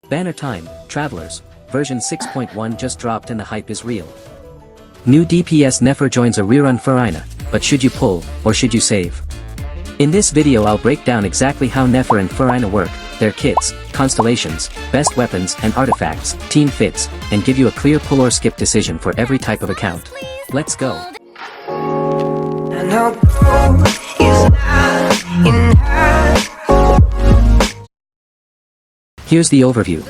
Banner time, travelers. Version 6.1 just dropped and the hype is real. New DPS Nefer joins a rerun Furina, but should you pull, or should you save? In this video I'll break down exactly how Nefer and Furina work, their kits, constellations, best weapons and artifacts, team fits, and give you a clear pull or skip decision for every type of account. Let's go. Here's the overview.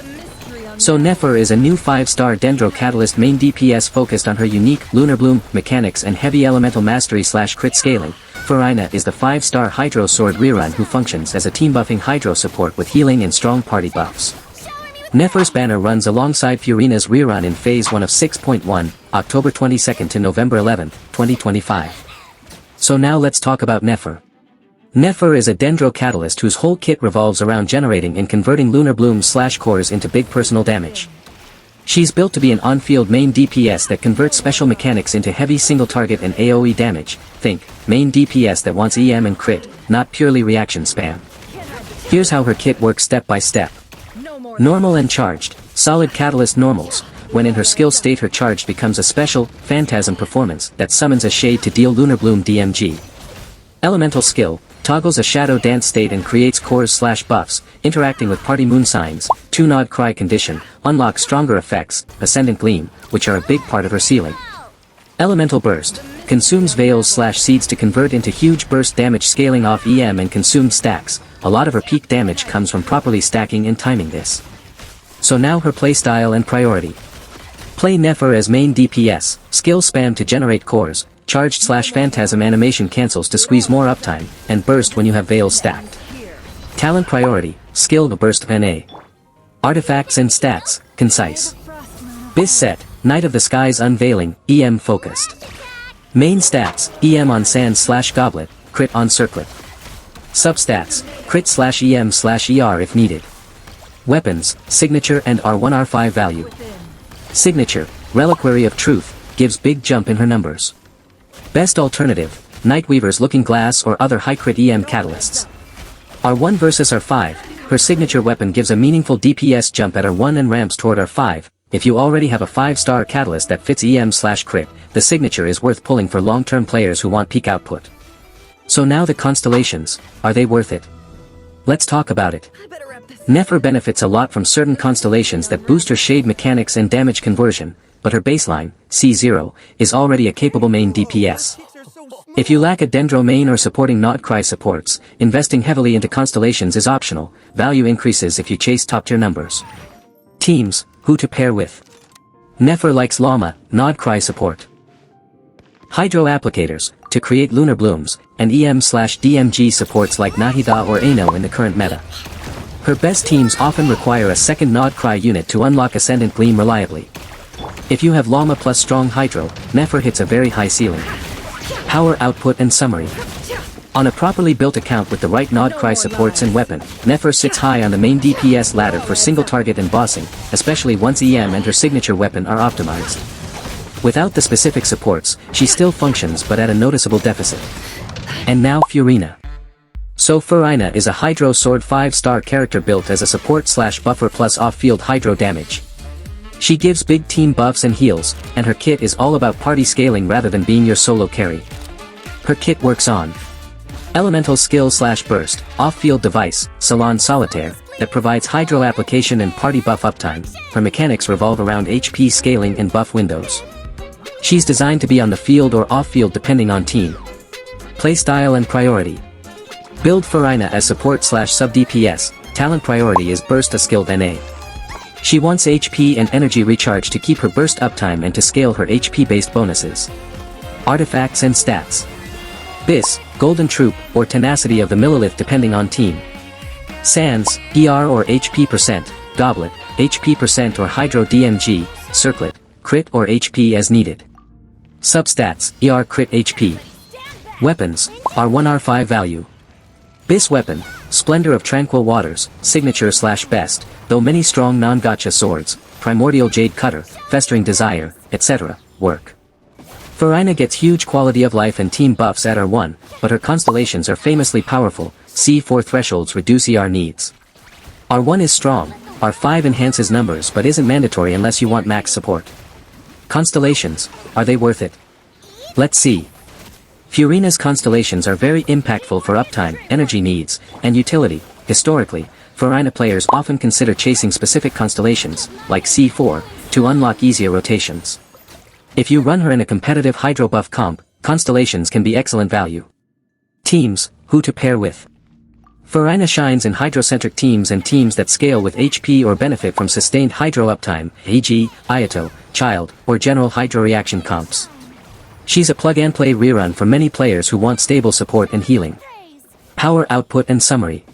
So Nefer is a new 5-star Dendro Catalyst main DPS focused on her unique Lunar Bloom mechanics and heavy elemental mastery / crit scaling. Furina is the 5-star Hydro Sword rerun who functions as a team buffing Hydro support with healing and strong party buffs. Nefer's banner runs alongside Furina's rerun in Phase 1 of 6.1, October 22 to November 11, 2025. So now let's talk about Nefer. Nefer is a Dendro Catalyst whose whole kit revolves around generating and converting Lunar Blooms / cores into big personal damage. She's built to be an on-field main DPS that converts special mechanics into heavy single target and AoE damage. Think, main DPS that wants EM and crit, not purely reaction spam. Here's how her kit works step by step. Normal and charged, solid catalyst normals. When in her skill state her charged becomes a special, phantasm performance that summons a shade to deal Lunar Bloom DMG. Elemental skill, toggles a shadow dance state and creates cores / buffs, interacting with party moon signs. 2 Nod Cry condition, unlocks stronger effects, Ascendant Gleam, which are a big part of her ceiling. Elemental burst, consumes veils / seeds to convert into huge burst damage scaling off EM and consumed stacks. A lot of her peak damage comes from properly stacking and timing this. So now her playstyle and priority. Play Nefer as main DPS, skill spam to generate cores, charged / phantasm animation cancels to squeeze more uptime, and burst when you have veils stacked. Talent priority, skill to burst NA. Artifacts and stats, concise. Biz set, Night of the Skies unveiling, EM focused. Main stats, EM on sand / goblet, crit on circlet. Substats, crit / EM / ER if needed. Weapons, signature and R1 R5 value. Signature, Reliquary of Truth, gives big jump in her numbers. Best alternative, Nightweaver's Looking Glass or other high crit EM catalysts. R1 versus R5, her signature weapon gives a meaningful DPS jump at R1 and ramps toward R5. If you already have a 5-star catalyst that fits EM / crit, the signature is worth pulling for long-term players who want peak output. So now the constellations, are they worth it? Let's talk about it. Nefer benefits a lot from certain constellations that boost her shade mechanics and damage conversion, but her baseline, C0, is already a capable main DPS. If you lack a Dendro main or supporting Nod Cry supports, investing heavily into constellations is optional. Value increases if you chase top-tier numbers. Teams, who to pair with. Nefer likes Llama, Nod Cry support. Hydro applicators, to create Lunar Blooms, and EM / DMG supports like Nahida or Ano in the current meta. Her best teams often require a second Nod Cry unit to unlock Ascendant Gleam reliably. If you have Llama plus strong Hydro, Nefer hits a very high ceiling. Power output and summary. On a properly built account with the right Nod Cry supports and weapon, Nefer sits high on the main DPS ladder for single target and bossing, especially once EM and her signature weapon are optimized. Without the specific supports, she still functions but at a noticeable deficit. And now Furina. So Furina is a Hydro Sword 5-star character built as a support / buffer plus off-field Hydro damage. She gives big team buffs and heals, and her kit is all about party scaling rather than being your solo carry. Her kit works on Elemental skill / burst, off-field device, Salon Solitaire, that provides Hydro application and party buff uptime. Her mechanics revolve around HP scaling and buff windows. She's designed to be on the field or off-field depending on team. Playstyle and priority. Build Furina as support / sub DPS, talent priority is burst a skilled NA. She wants HP and energy recharge to keep her burst uptime and to scale her HP-based bonuses. Artifacts and stats. Bis, Golden Troop, or Tenacity of the Millilith depending on team. Sands, ER or HP %, Goblet, HP % or Hydro DMG, Circlet, crit or HP as needed. Substats, ER crit HP. Weapons, R1 R5 value. Bis weapon, Splendor of Tranquil Waters, signature / best, though many strong non-gotcha swords, Primordial Jade Cutter, Festering Desire, etc., work. Furina gets huge quality of life and team buffs at R1, but her constellations are famously powerful, C4 thresholds reduce ER needs. R1 is strong, R5 enhances numbers but isn't mandatory unless you want max support. Constellations, are they worth it? Let's see. Furina's constellations are very impactful for uptime, energy needs, and utility. Historically, Furina players often consider chasing specific constellations, like C4, to unlock easier rotations. If you run her in a competitive hydro buff comp, constellations can be excellent value. Teams, who to pair with. Furina shines in hydrocentric teams and teams that scale with HP or benefit from sustained hydro uptime, e.g., Ayato, Child, or general hydro reaction comps. She's a plug-and-play rerun for many players who want stable support and healing. Power output and summary.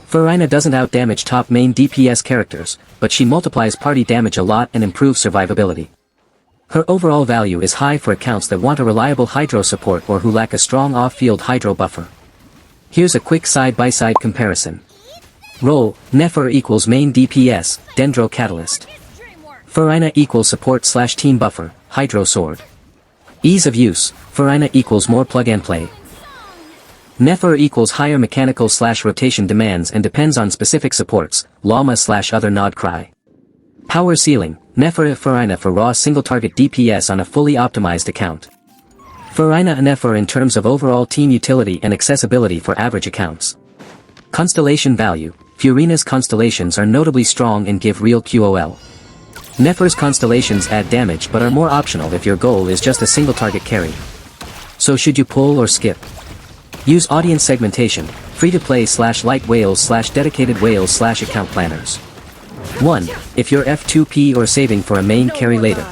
Furina doesn't outdamage top main DPS characters, but she multiplies party damage a lot and improves survivability. Her overall value is high for accounts that want a reliable hydro support or who lack a strong off-field hydro buffer. Here's a quick side-by-side comparison. Role, Nefer equals main DPS, Dendro Catalyst. Furina equals support/team buffer, Hydro Sword. Ease of use, Furina equals more plug-and-play. Nefer equals higher mechanical/rotation demands and depends on specific supports, Llama/other Nod Cry. Power ceiling, Nefer Furina for raw single-target DPS on a fully optimized account. Furina Nefer in terms of overall team utility and accessibility for average accounts. Constellation value, Furina's constellations are notably strong and give real QOL. Nefer's constellations add damage but are more optional if your goal is just a single target carry. So should you pull or skip? Use audience segmentation, free-to-play/light whales/dedicated whales/account planners. 1. If you're F2P or saving for a main carry later.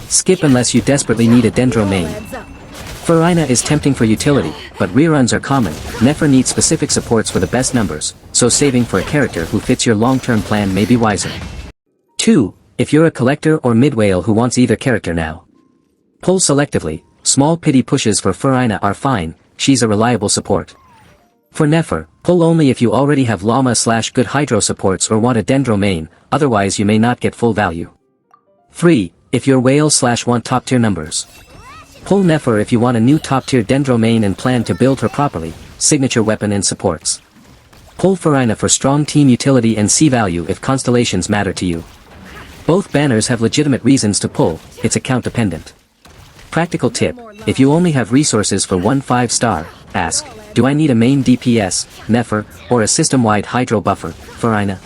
Skip unless you desperately need a Dendro main. Furina is tempting for utility, but reruns are common. Nefer needs specific supports for the best numbers, so saving for a character who fits your long-term plan may be wiser. 2. If you're a collector or mid-whale who wants either character now. Pull selectively, small pity pushes for Furina are fine, she's a reliable support. For Nefer, pull only if you already have Llama/good hydro supports or want a Dendro main, otherwise you may not get full value. 3. If you're whale/want top-tier numbers. Pull Nefer if you want a new top-tier Dendro main and plan to build her properly, signature weapon and supports. Pull Furina for strong team utility and C value if constellations matter to you. Both banners have legitimate reasons to pull, it's account dependent. Practical tip, if you only have resources for one 5-star, ask, do I need a main DPS, Nefer, or a system-wide hydro buffer, Furina?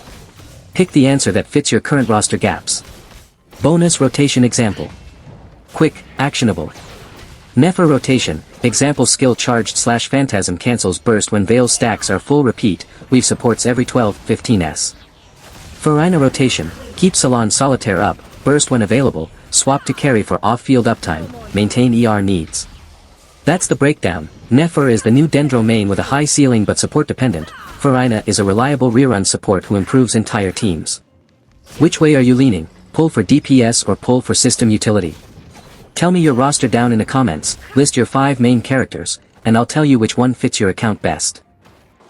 Pick the answer that fits your current roster gaps. Bonus rotation example. Quick, actionable. Nefer rotation, example skill charged/phantasm cancels burst when Veil stacks are full repeat, weave supports every 12-15s. Furina rotation, keep Salon Solitaire up, burst when available, swap to carry for off-field uptime, maintain ER needs. That's the breakdown. Nefer is the new Dendro main with a high ceiling but support dependent. Furina is a reliable rerun support who improves entire teams. Which way are you leaning, pull for DPS or pull for system utility? Tell me your roster down in the comments, list your 5 main characters, and I'll tell you which one fits your account best.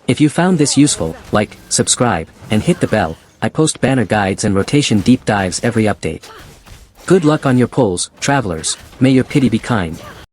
If you found this useful, like, subscribe, and hit the bell. I post banner guides and rotation deep dives every update. Good luck on your pulls, travelers, may your pity be kind.